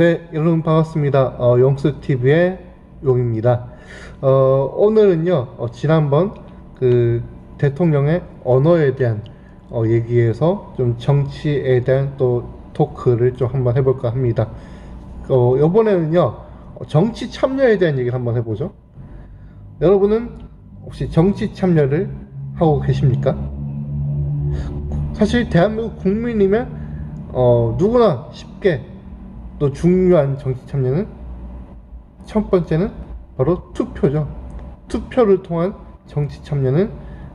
네, 여러분 반갑습니다. 용수TV의 용입니다. 오늘은요, 지난번 그 대통령의 언어에 대한 얘기에서 좀 정치에 대한 또 토크를 좀 한번 해볼까 합니다. 이번에는요, 정치 참여에 대한 얘기를 한번 해보죠. 여러분은 혹시 정치 참여를 하고 계십니까? 사실 대한민국 국민이면 누구나 쉽게 또 중요한 정치 참여는 첫 번째는 바로 투표죠. 투표를 통한 정치 참여는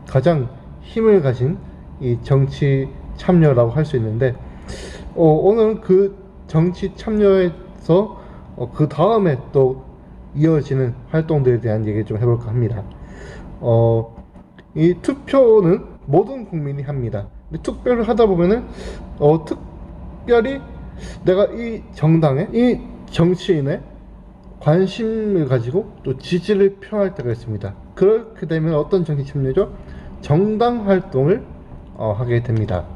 가장 힘을 가진 이 정치 참여라고 할 수 있는데 오늘 그 정치 참여에서 그 다음에 또 이어지는 활동들에 대한 얘기 좀 해볼까 합니다. 이 투표는 모든 국민이 합니다. 근데 투표를 하다 보면은 특별히 내가 이 정당에 이 정치인의 관심을 가지고 또 지지를 표할 때가 있습니다. 그렇게 되면 어떤 정치 참여죠? 정당 활동을 하게 됩니다.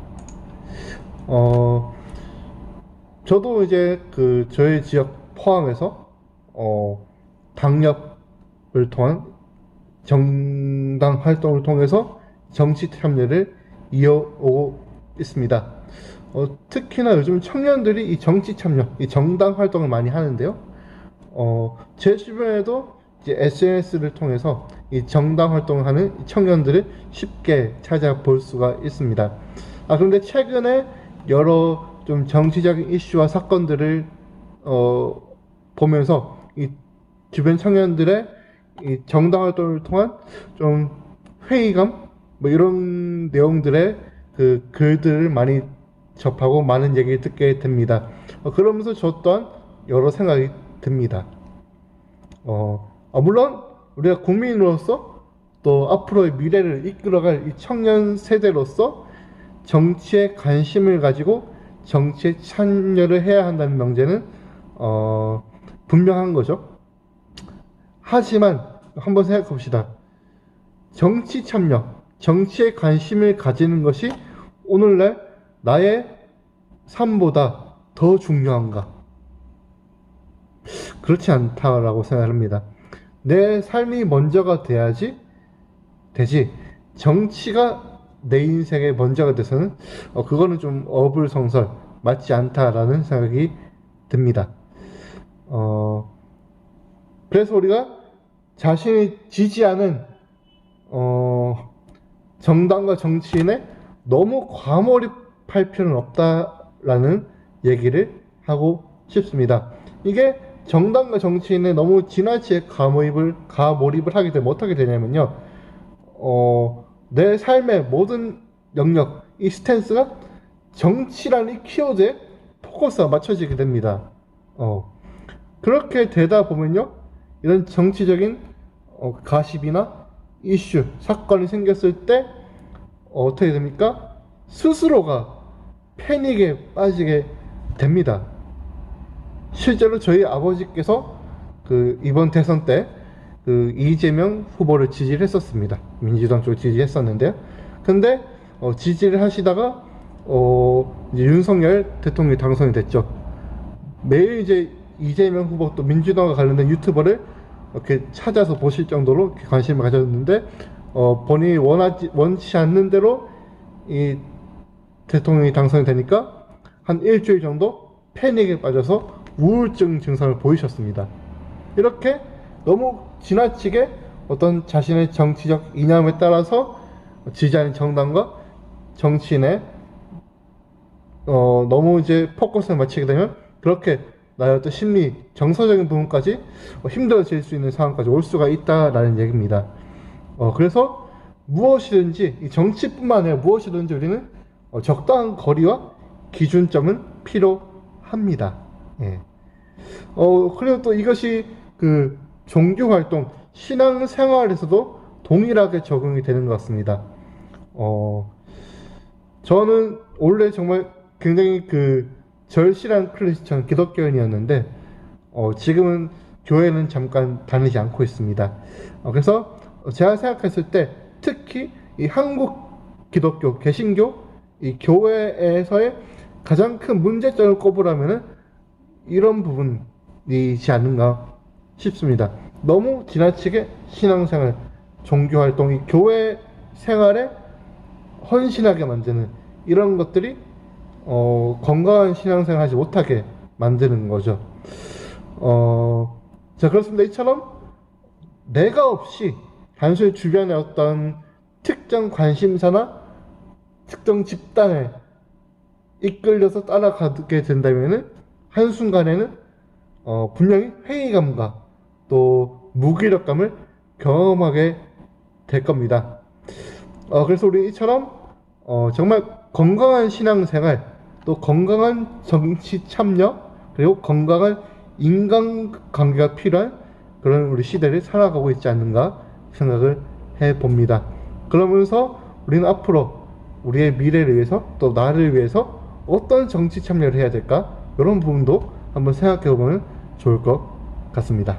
저도 이제 그 저희 지역 포항에서 당협을 통한 정당 활동을 통해서 정치 참여를 이어오고 있습니다. 특히나 요즘 청년들이 이 정치 참여, 이 정당 활동을 많이 하는데요. 제 주변에도 이제 SNS를 통해서 이 정당 활동을 하는 청년들을 쉽게 찾아볼 수가 있습니다. 그런데 최근에 여러 좀 정치적인 이슈와 사건들을 보면서 이 주변 청년들의 이 정당 활동을 통한 좀 회의감 뭐 이런 내용들의 그 글들을 많이 접하고 많은 얘기를 듣게 됩니다. 그러면서 저 또한 여러 생각이 듭니다. 물론 우리가 국민으로서 또 앞으로의 미래를 이끌어갈 이 청년 세대로서 정치에 관심을 가지고 정치에 참여를 해야 한다는 명제는 분명한 거죠. 하지만 한번 생각해 봅시다. 정치 참여, 정치에 관심을 가지는 것이 오늘날 나의 삶보다 더 중요한가? 그렇지 않다라고 생각합니다. 내 삶이 먼저가 되지 정치가 내 인생의 먼저가 돼서는 그거는 좀 어불성설 맞지 않다라는 생각이 듭니다. 그래서 우리가 자신이 지지하는 정당과 정치인에 너무 과몰입할 필요는 없다라는 얘기를 하고 싶습니다. 이게 정당과 정치인에 너무 지나치게 가몰입을 하게 되면 어떻게 되냐면요. 내 삶의 모든 영역, 이 스탠스가 정치라는 이 키워드에 포커스가 맞춰지게 됩니다. 그렇게 되다 보면요. 이런 정치적인 가십이나 이슈, 사건이 생겼을 때 어떻게 됩니까? 스스로가 패닉에 빠지게 됩니다. 실제로 저희 아버지께서 그 이번 대선 때 그 이재명 후보를 지지를 했었습니다. 민주당 쪽 지지했었는데요. 근데 지지를 하시다가 이제 윤석열 대통령이 당선이 됐죠. 매일 이제 이재명 후보 또 민주당과 관련된 유튜버를 이렇게 찾아서 보실 정도로 관심을 가졌는데 본인이 원치 않는 대로 이 대통령이 당선이 되니까 한 일주일 정도 패닉에 빠져서 우울증 증상을 보이셨습니다. 이렇게 너무 지나치게 어떤 자신의 정치적 이념에 따라서 지지하는 정당과 정치인의 너무 이제 포커스를 맞추게 되면 그렇게 나의 어떤 심리, 정서적인 부분까지 힘들어질 수 있는 상황까지 올 수가 있다라는 얘기입니다. 그래서 무엇이든지 이 정치뿐만 아니라 무엇이든지 우리는 적당한 거리와 기준점은 필요합니다. 예. 그리고 또 이것이 그 종교 활동, 신앙 생활에서도 동일하게 적용이 되는 것 같습니다. 저는 원래 정말 굉장히 그 절실한 크리스천 기독교인이었는데 지금은 교회는 잠깐 다니지 않고 있습니다. 그래서 제가 생각했을 때 특히 이 한국 기독교, 개신교 이 교회에서의 가장 큰 문제점을 꼽으라면은 이런 부분이지 않는가 싶습니다. 너무 지나치게 신앙생활, 종교활동이 교회 생활에 헌신하게 만드는 이런 것들이 건강한 신앙생활 하지 못하게 만드는 거죠. 자, 그렇습니다. 이처럼 내가 없이 단순히 주변의 어떤 특정 관심사나 특정 집단에 이끌려서 따라가게 된다면은 한순간에는 분명히 회의감과 또 무기력감을 경험하게 될 겁니다. 그래서 우리 이처럼 정말 건강한 신앙생활, 또 건강한 정치 참여, 그리고 건강한 인간관계가 필요한 그런 우리 시대를 살아가고 있지 않는가 생각을 해봅니다. 그러면서 우리는 앞으로 우리의 미래를 위해서 또 나를 위해서 어떤 정치 참여를 해야 될까? 이런 부분도 한번 생각해 보면 좋을 것 같습니다.